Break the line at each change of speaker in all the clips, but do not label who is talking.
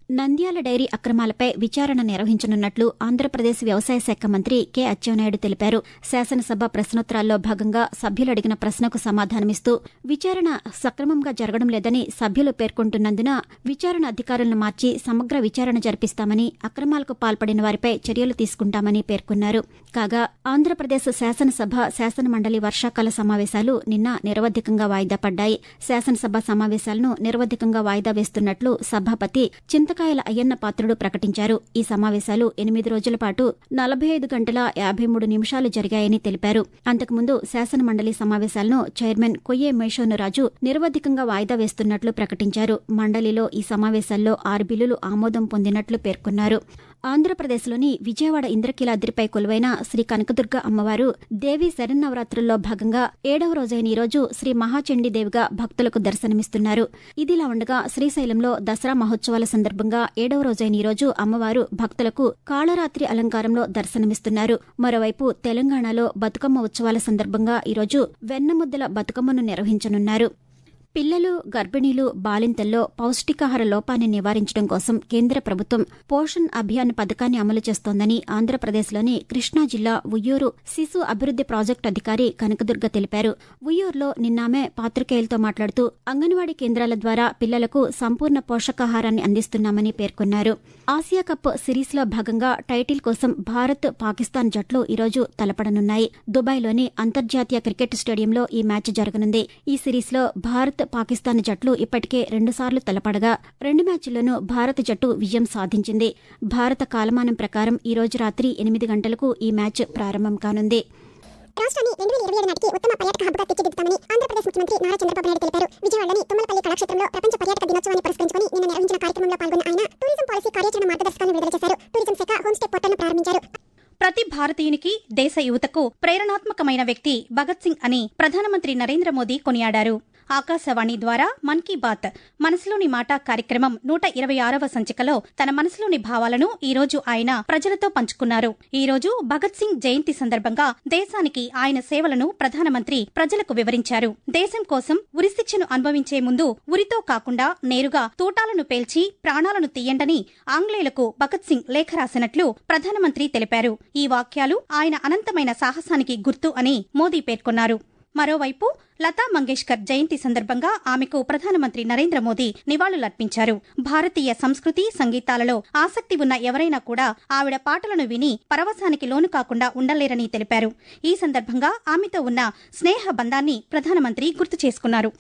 Nandyal dairy అక్రమాలపై విచారణ నిర్వహించనున్నట్లు ఆంధ్రప్రదేశ్ వ్యవసాయ శాఖ మంత్రి కె అచ్చెన్నాయుడు తెలిపారు. శాసనసభ ప్రశ్నోత్తరాల్లో భాగంగా సభ్యులు అడిగిన ప్రశ్నకు సమాధానమిస్తూ విచారణ సక్రమంగా జరగడం లేదని సభ్యులు పేర్కొంటున్నందున విచారణ అధికారులను మార్చి సమగ్ర విచారణ జరిపిస్తామని, అక్రమాలకు పాల్పడిన వారిపై చర్యలు తీసుకుంటామని పేర్కొన్నారు. కాగా ఆంధ్రప్రదేశ్ శాసనసభ, శాసనమండలి వర్షాకాల సమావేశాలు నిన్న నిరవధికంగా వాయిదా పడ్డాయి. శాసనసభ సమావేశాలను నిరవధికంగా వాయిదా వేస్తున్నట్లు సభాపతి చింతకాయల అయ్యన్న పాత్రుడు ప్రకటించారు. ఈ సమావేశాలు 8 రోజుల పాటు 45 గంటల 53 నిమిషాలు జరిగాయని తెలిపారు. అంతకుముందు శాసనమండలి సమావేశాలను చైర్మన్ కొయ్యే మేషోనురాజు నిరవధికంగా వాయిదా వేస్తున్నట్లు ప్రకటించారు. మండలిలో ఈ సమావేశాల్లో 6 బిల్లులు ఆమోదం పొందినట్లు పేర్కొన్నారు. ఆంధ్రప్రదేశ్లోని విజయవాడ ఇంద్రకీలాద్రిపై కొలువైన శ్రీ కనకదుర్గ అమ్మవారు దేవీ శరన్నవరాత్రుల్లో భాగంగా 7వ రోజైన ఈరోజు శ్రీ మహాచండీదేవిగా భక్తులకు దర్శనమిస్తున్నారు. ఇదిలా ఉండగా శ్రీశైలంలో దసరా మహోత్సవాల సందర్భంగా 7వ రోజైన ఈరోజు అమ్మవారు భక్తులకు కాళరాత్రి అలంకారంలో దర్శనమిస్తున్నారు. మరోవైపు తెలంగాణలో బతుకమ్మ ఉత్సవాల సందర్భంగా ఈరోజు వెన్నముద్దల బతుకమ్మను నిర్వహించనున్నారు. పిల్లలు, గర్భిణీలు, బాలింతల్లో పౌష్టికాహార లోపాన్ని నివారించడం కోసం కేంద్ర ప్రభుత్వం పోషణ్ అభియాన్ పథకాన్ని అమలు చేస్తోందని ఆంధ్రప్రదేశ్లోని కృష్ణా జిల్లా ఉయ్యూరు శిశు అభివృద్ది ప్రాజెక్టు అధికారి కనకదుర్గ తెలిపారు. ఉయ్యూరులో నిన్నామె పాత్రికేయులతో మాట్లాడుతూ అంగన్వాడీ కేంద్రాల ద్వారా పిల్లలకు సంపూర్ణ పోషకాహారాన్ని అందిస్తున్నామని పేర్కొన్నారు. ఆసియా కప్ సిరీస్లో భాగంగా టైటిల్ కోసం భారత్, పాకిస్తాన్ జట్లు ఈరోజు తలపడనున్నాయి. దుబాయ్లోని అంతర్జాతీయ క్రికెట్ స్టేడియంలో ఈ మ్యాచ్ జరగనుంది. ఈ సిరీస్లో భారత్, పాకిస్తాన్ జట్లు ఇప్పటికే 2 సార్లు తలపడగా 2 మ్యాచ్ల్లోనూ భారత జట్టు విజయం సాధించింది. భారత కాలమానం ప్రకారం ఈ రోజు రాత్రి 8 గంటలకు ఈ మ్యాచ్ ప్రారంభం కానుంది.
రాష్ట్రాన్ని 2027 నాటికి ఉత్తమ పర్యాటక హబ్గా తీర్చిదిద్దుతామని ఆంధ్రప్రదేశ్ ముఖ్యమంత్రి నారా చంద్రబాబు నాయుడు తెలిపారు. విజయవాడలోని తుమ్మలపల్లి కళాక్షేత్రంలో ప్రపంచ పర్యాటక దినోత్సవాన్ని పురస్కరించుకుని నిన్న నిర్వహించిన కార్యక్రమంలో పాల్గొన్న ఆయన టూరిజం పాలసీ కార్యాచరణ మార్గదర్శకాలను విడుదల చేశారు. టూరిజం శాఖ హోంస్టే పోర్టల్ను ప్రారంభించారు.
ప్రతి భారతీయునికి, దేశ యువతకు ప్రేరణాత్మకమైన వ్యక్తి భగత్ సింగ్ అని ప్రధానమంత్రి నరేంద్ర మోదీ కొనియాడారు. ఆకాశవాణి ద్వారా మన్ కీ బాత్ మనసులోని మాట కార్యక్రమం 126వ సంచికలో తన మనసులోని భావాలను ఈ రోజు ఆయన ప్రజలతో పంచుకున్నారు. ఈ రోజు భగత్ సింగ్ జయంతి సందర్భంగా దేశానికి ఆయన సేవలను ప్రధానమంత్రి ప్రజలకు వివరించారు. దేశం కోసం ఉరిశిక్షను అనుభవించే ముందు ఉరితో కాకుండా నేరుగా తూటాలను పేల్చి ప్రాణాలను తీయండని ఆంగ్లేయులకు భగత్ సింగ్ లేఖ రాసినట్లు ప్రధానమంత్రి తెలిపారు. ఈ వాక్యాలు ఆయన అనంతమైన సాహసానికి గుర్తు అని మోదీ పేర్కొన్నారు. మరోవైపు లతా మంగేష్కర్ జయంతి సందర్భంగా ఆమెకు ప్రధానమంత్రి నరేంద్ర మోదీ నివాళులర్పించారు. భారతీయ సంస్కృతి, సంగీతాలలో ఆసక్తి ఉన్న ఎవరైనా కూడా ఆవిడ పాటలను విని పరవశానికి లోను కాకుండా ఉండలేరని తెలిపారు. ఈ సందర్భంగా ఆమెతో ఉన్న స్నేహ బంధాన్ని ప్రధానమంత్రి గుర్తు చేసుకున్నారు.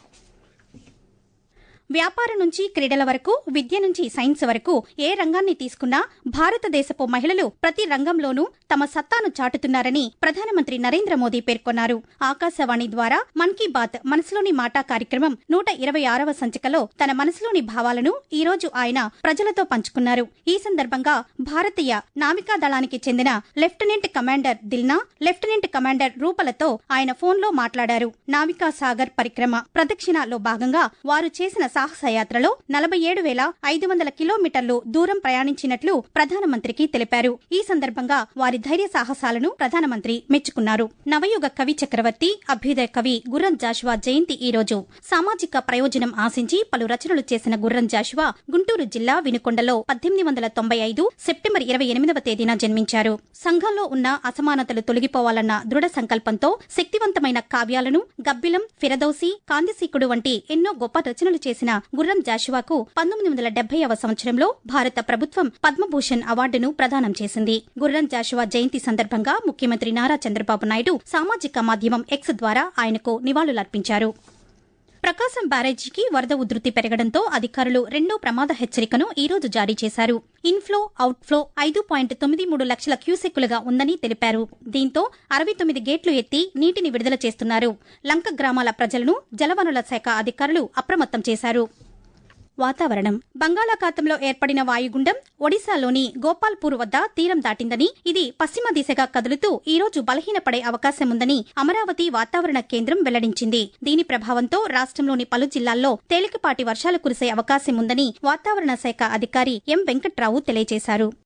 వ్యాపారం నుంచి క్రీడల వరకు, విద్య నుంచి సైన్స్ వరకు ఏ రంగాన్ని తీసుకున్నా భారతదేశపు మహిళలు ప్రతి రంగంలోనూ తమ సత్తాను చాటుతున్నారని ప్రధానమంత్రి నరేంద్ర మోదీ పేర్కొన్నారు. ఆకాశవాణి ద్వారా మన్ కీ బాత్ మనసులోని మాట కార్యక్రమం 126వ సంచికలో తన మనసులోని భావాలను ఈ రోజు ఆయన ప్రజలతో పంచుకున్నారు. ఈ సందర్భంగా భారతీయ నావికా దళానికి చెందిన lieutenant commander Dilna, lieutenant commander రూపలతో ఆయన ఫోన్లో మాట్లాడారు. నావికా సాగర్ పరిక్రమ ప్రదక్షిణలో భాగంగా వారు చేసిన సాహసయాత్రలో 47,500 కిలోమీటర్లు దూరం ప్రయాణించినట్లు ప్రధానమంత్రికి తెలిపారు. ఈ సందర్భంగా వారి ధైర్య సాహసాలను ప్రధానమంత్రి మెచ్చుకున్నారు. నవయుగ కవి చక్రవర్తి, అభ్యుదయ కవి గుర్రం జాషువా జయంతి ఈ రోజు. సామాజిక ప్రయోజనం ఆశించి పలు రచనలు చేసిన గుర్రం జాషువా గుంటూరు జిల్లా వినుకొండలో 1895 సెప్టెంబర్ 28వ తేదీన జన్మించారు. సంఘంలో ఉన్న అసమానతలు తొలగిపోవాలన్న దృఢ సంకల్పంతో శక్తివంతమైన కావ్యాలను గబ్బిలం, ఫిరదౌసి, కాందిశీకుడు వంటి ఎన్నో గొప్ప రచనలు చేసిన గుర్రం జాషువాకు 1970వ సంవత్సరంలో భారత ప్రభుత్వం పద్మభూషణ్ అవార్డును ప్రదానం చేసింది. గుర్రం జాషువా జయంతి సందర్భంగా ముఖ్యమంత్రి నారా చంద్రబాబు నాయుడు సామాజిక మాధ్యమం ఎక్స్ ద్వారా ఆయనకు నివాళులర్పించారు. ప్రకాశం బ్యారేజీకి వరద ఉధృతి పెరగడంతో అధికారులు 2వ ప్రమాద హెచ్చరికను ఈ రోజు జారీ చేశారు. ఇన్ఫ్లో, అవుట్ఫ్లో 5.93 లక్షల క్యూసెక్కులుగా ఉందని తెలిపారు. దీంతో 69 గేట్లు ఎత్తి నీటిని విడుదల చేస్తున్నారు. లంక గ్రామాల ప్రజలను జలవనరుల శాఖ అధికారులు అప్రమత్తం చేశారు. వాతావరణం. బంగాళాఖాతంలో ఏర్పడిన వాయుగుండం ఒడిశాలోని గోపాల్పూర్ వద్ద తీరం దాటిందని, ఇది పశ్చిమ దిశగా కదులుతూ ఈ రోజు బలహీనపడే అవకాశం ఉందని అమరావతి వాతావరణ కేంద్రం వెల్లడించింది. దీని ప్రభావంతో రాష్ట్రంలోని పలు జిల్లాల్లో తేలికపాటి వర్షాలు కురిసే అవకాశం ఉందని వాతావరణ శాఖ అధికారి ఎం వెంకట్రావు తెలియజేశారు.